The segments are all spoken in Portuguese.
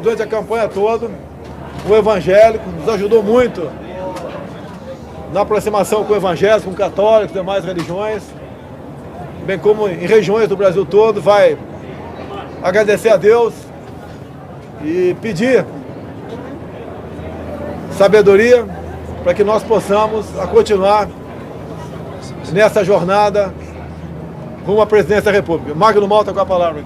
durante a campanha toda, o evangélico, nos ajudou muito na aproximação com o evangélico, com católicos, demais religiões, bem como em regiões do Brasil todo. Vai agradecer a Deus e pedir sabedoria para que nós possamos continuar nessa jornada rumo à presidência da República. Magno Malta com a palavra.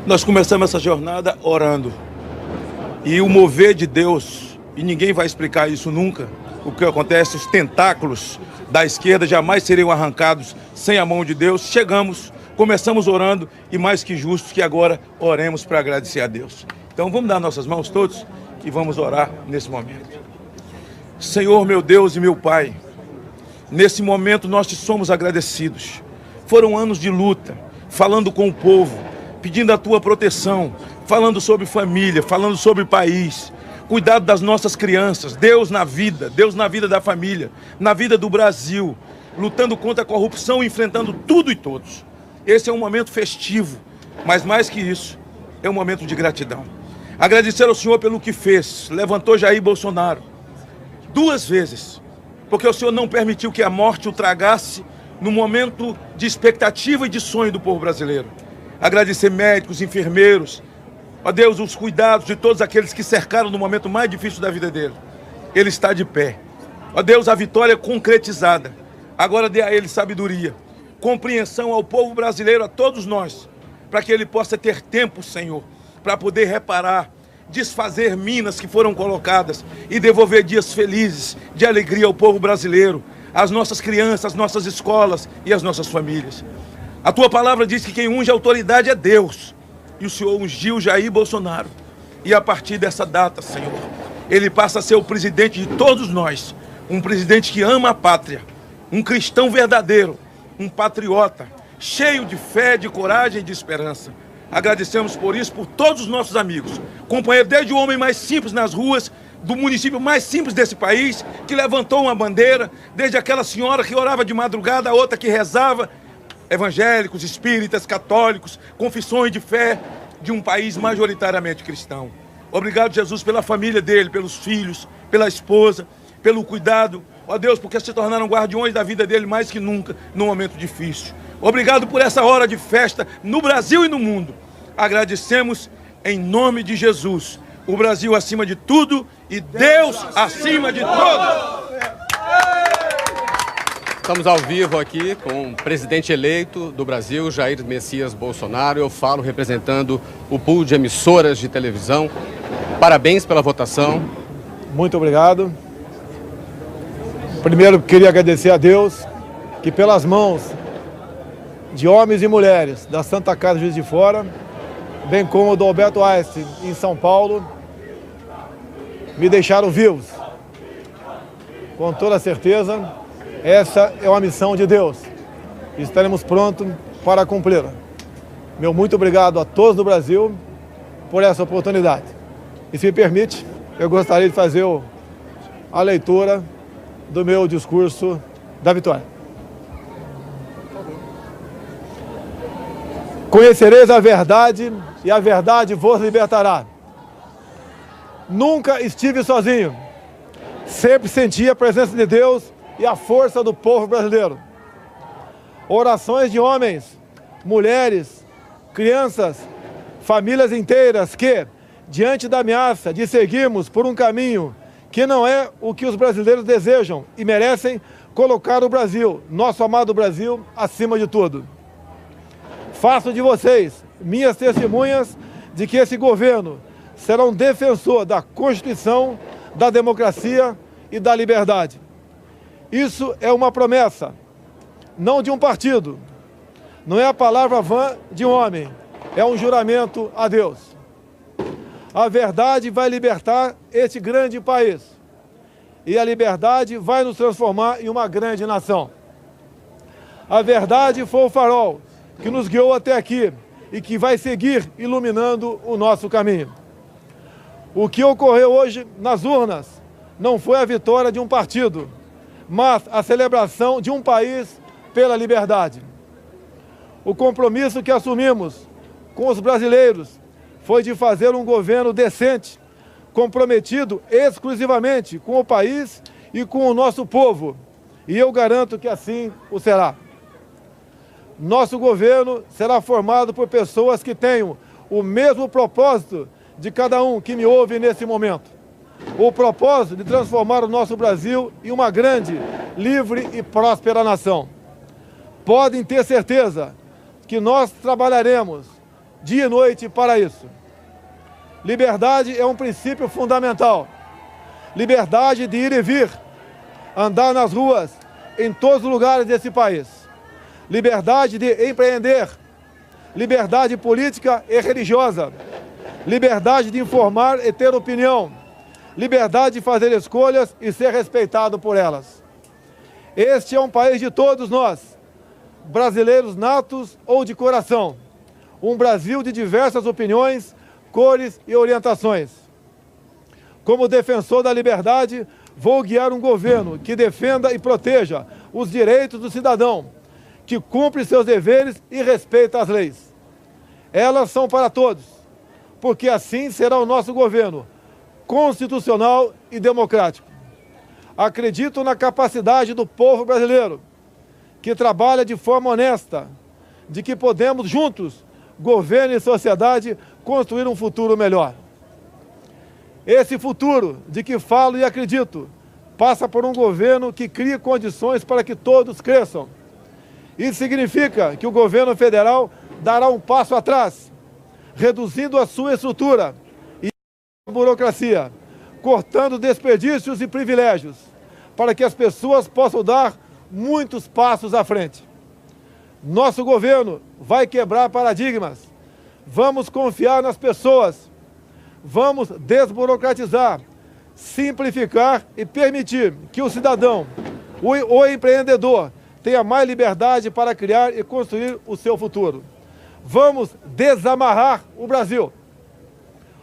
Nós começamos essa jornada orando. E o mover de Deus, e ninguém vai explicar isso nunca, o que acontece, os tentáculos da esquerda jamais seriam arrancados sem a mão de Deus. Começamos orando, e mais que justo que agora oremos para agradecer a Deus. Então vamos dar nossas mãos todos e vamos orar nesse momento. Senhor, meu Deus e meu Pai, nesse momento nós te somos agradecidos. Foram anos de luta, falando com o povo, pedindo a tua proteção, falando sobre família, falando sobre país, cuidado das nossas crianças, Deus na vida da família, na vida do Brasil, lutando contra a corrupção, enfrentando tudo e todos. Esse é um momento festivo, mas mais que isso, é um momento de gratidão. Agradecer ao Senhor pelo que fez, levantou Jair Bolsonaro 2 vezes, porque o Senhor não permitiu que a morte o tragasse no momento de expectativa e de sonho do povo brasileiro. Agradecer médicos, enfermeiros, ó Deus, os cuidados de todos aqueles que cercaram no momento mais difícil da vida dele. Ele está de pé. Ó Deus, a vitória concretizada. Agora dê a ele sabedoria, compreensão ao povo brasileiro, a todos nós, para que ele possa ter tempo, Senhor, para poder reparar, desfazer minas que foram colocadas e devolver dias felizes, de alegria ao povo brasileiro, às nossas crianças, às nossas escolas e às nossas famílias. A tua palavra diz que quem unge a autoridade é Deus. E o Senhor ungiu Jair Bolsonaro. E a partir dessa data, Senhor, ele passa a ser o presidente de todos nós. Um presidente que ama a pátria. Um cristão verdadeiro. Um patriota. Cheio de fé, de coragem e de esperança. Agradecemos por isso, por todos os nossos amigos. Companheiro, desde o homem mais simples nas ruas, do município mais simples desse país, que levantou uma bandeira, desde aquela senhora que orava de madrugada, a outra que rezava, evangélicos, espíritas, católicos, confissões de fé de um país majoritariamente cristão. Obrigado, Jesus, pela família dele, pelos filhos, pela esposa, pelo cuidado. Ó Deus, porque se tornaram guardiões da vida dele mais que nunca, num momento difícil. Obrigado por essa hora de festa no Brasil e no mundo. Agradecemos em nome de Jesus. O Brasil acima de tudo e Deus acima de todos. Estamos ao vivo aqui com o presidente eleito do Brasil, Jair Messias Bolsonaro. Eu falo representando o pool de emissoras de televisão. Parabéns pela votação. Muito obrigado. Primeiro, queria agradecer a Deus que pelas mãos de homens e mulheres da Santa Casa Juiz de Fora, bem como do Alberto Einstein em São Paulo, me deixaram vivos. Com toda certeza, essa é uma missão de Deus. Estaremos prontos para cumpri-la. Meu muito obrigado a todos do Brasil por essa oportunidade. E se me permite, eu gostaria de fazer a leitura do meu discurso da vitória. Conhecereis a verdade e a verdade vos libertará. Nunca estive sozinho. Sempre senti a presença de Deus e a força do povo brasileiro. Orações de homens, mulheres, crianças, famílias inteiras que, diante da ameaça de seguirmos por um caminho que não é o que os brasileiros desejam e merecem, colocar o Brasil, nosso amado Brasil, acima de tudo. Faço de vocês minhas testemunhas de que esse governo será um defensor da Constituição, da democracia e da liberdade. Isso é uma promessa, não de um partido, não é a palavra vã de um homem, é um juramento a Deus. A verdade vai libertar este grande país e a liberdade vai nos transformar em uma grande nação. A verdade foi o farol que nos guiou até aqui e que vai seguir iluminando o nosso caminho. O que ocorreu hoje nas urnas não foi a vitória de um partido, mas a celebração de um país pela liberdade. O compromisso que assumimos com os brasileiros foi de fazer um governo decente, comprometido exclusivamente com o país e com o nosso povo. E eu garanto que assim o será. Nosso governo será formado por pessoas que tenham o mesmo propósito de cada um que me ouve nesse momento. O propósito de transformar o nosso Brasil em uma grande, livre e próspera nação. Podem ter certeza que nós trabalharemos dia e noite para isso. Liberdade é um princípio fundamental. Liberdade de ir e vir, andar nas ruas, em todos os lugares desse país. Liberdade de empreender, liberdade política e religiosa, liberdade de informar e ter opinião, liberdade de fazer escolhas e ser respeitado por elas. Este é um país de todos nós, brasileiros natos ou de coração, um Brasil de diversas opiniões, cores e orientações. Como defensor da liberdade, vou guiar um governo que defenda e proteja os direitos do cidadão, que cumpre seus deveres e respeita as leis. Elas são para todos, porque assim será o nosso governo, constitucional e democrático. Acredito na capacidade do povo brasileiro, que trabalha de forma honesta, de que podemos juntos, governo e sociedade, construir um futuro melhor. Esse futuro de que falo e acredito passa por um governo que crie condições para que todos cresçam. Isso significa que o governo federal dará um passo atrás, reduzindo a sua estrutura e a burocracia, cortando desperdícios e privilégios, para que as pessoas possam dar muitos passos à frente. Nosso governo vai quebrar paradigmas. Vamos confiar nas pessoas. Vamos desburocratizar, simplificar e permitir que o cidadão, o empreendedor, tenha mais liberdade para criar e construir o seu futuro. Vamos desamarrar o Brasil.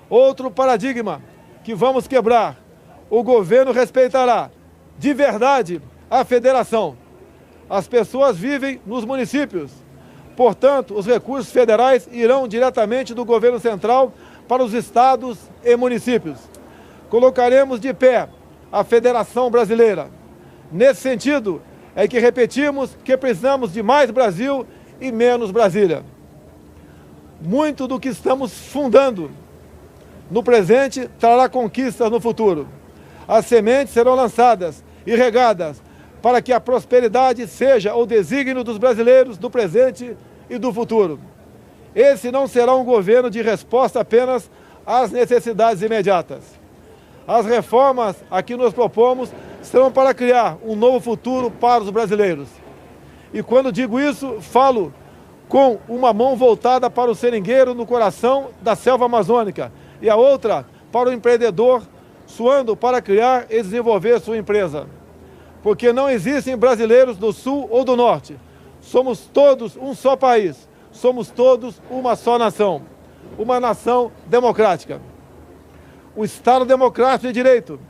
Outro paradigma que vamos quebrar: o governo respeitará de verdade a federação. As pessoas vivem nos municípios, portanto, os recursos federais irão diretamente do governo central para os estados e municípios. Colocaremos de pé a Federação Brasileira. Nesse sentido, é que repetimos que precisamos de mais Brasil e menos Brasília. Muito do que estamos fundando no presente trará conquistas no futuro. As sementes serão lançadas e regadas para que a prosperidade seja o desígnio dos brasileiros do presente e do futuro. Esse não será um governo de resposta apenas às necessidades imediatas. As reformas a que nos propomos serão para criar um novo futuro para os brasileiros. E quando digo isso, falo com uma mão voltada para o seringueiro no coração da selva amazônica e a outra para o empreendedor suando para criar e desenvolver sua empresa. Porque não existem brasileiros do Sul ou do Norte. Somos todos um só país. Somos todos uma só nação. Uma nação democrática. O Estado Democrático de Direito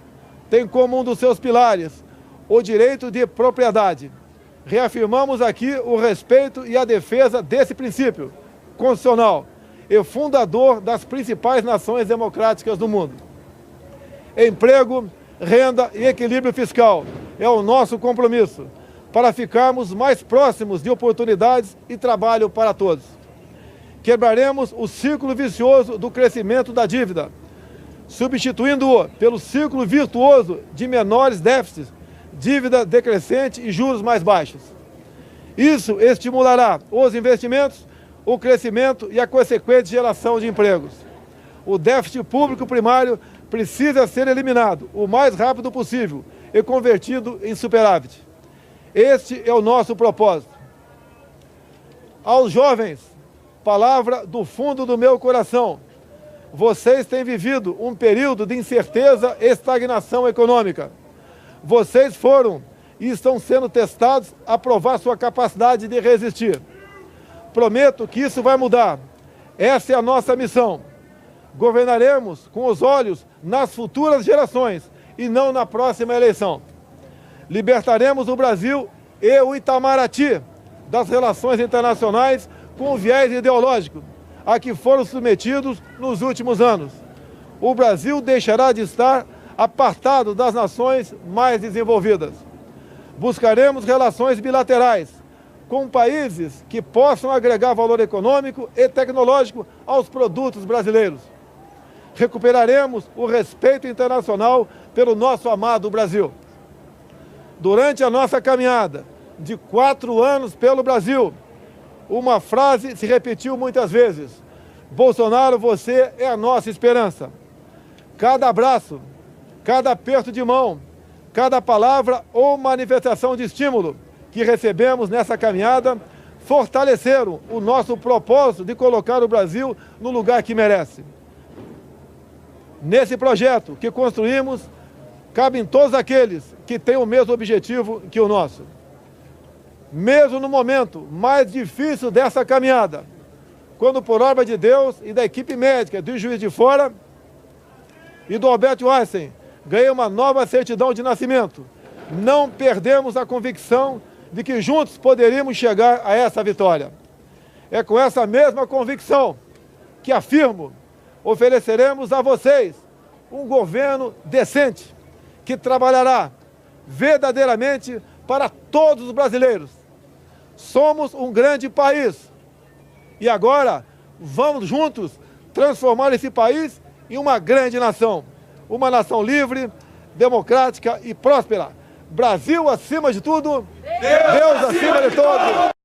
tem como um dos seus pilares o direito de propriedade. Reafirmamos aqui o respeito e a defesa desse princípio constitucional e fundador das principais nações democráticas do mundo. Emprego, renda e equilíbrio fiscal é o nosso compromisso para ficarmos mais próximos de oportunidades e trabalho para todos. Quebraremos o ciclo vicioso do crescimento da dívida, substituindo-o pelo ciclo virtuoso de menores déficits, dívida decrescente e juros mais baixos. Isso estimulará os investimentos, o crescimento e a consequente geração de empregos. O déficit público primário precisa ser eliminado o mais rápido possível e convertido em superávit. Este é o nosso propósito. Aos jovens, palavra do fundo do meu coração: vocês têm vivido um período de incerteza e estagnação econômica. Vocês foram e estão sendo testados a provar sua capacidade de resistir. Prometo que isso vai mudar. Essa é a nossa missão. Governaremos com os olhos nas futuras gerações e não na próxima eleição. Libertaremos o Brasil e o Itamaraty das relações internacionais com viés ideológico, a que foram submetidos nos últimos anos. O Brasil deixará de estar apartado das nações mais desenvolvidas. Buscaremos relações bilaterais com países que possam agregar valor econômico e tecnológico aos produtos brasileiros. Recuperaremos o respeito internacional pelo nosso amado Brasil. Durante a nossa caminhada de 4 anos pelo Brasil, uma frase se repetiu muitas vezes: Bolsonaro, você é a nossa esperança. Cada abraço, cada aperto de mão, cada palavra ou manifestação de estímulo que recebemos nessa caminhada fortaleceram o nosso propósito de colocar o Brasil no lugar que merece. Nesse projeto que construímos, cabem todos aqueles que têm o mesmo objetivo que o nosso. Mesmo no momento mais difícil dessa caminhada, quando por obra de Deus e da equipe médica do Juiz de Fora e do Alberto Einstein ganhei uma nova certidão de nascimento, não perdemos a convicção de que juntos poderíamos chegar a essa vitória. É com essa mesma convicção que afirmo: ofereceremos a vocês um governo decente, que trabalhará verdadeiramente para todos os brasileiros. Somos um grande país e agora vamos juntos transformar esse país em uma grande nação. Uma nação livre, democrática e próspera. Brasil acima de tudo, Deus acima de todos.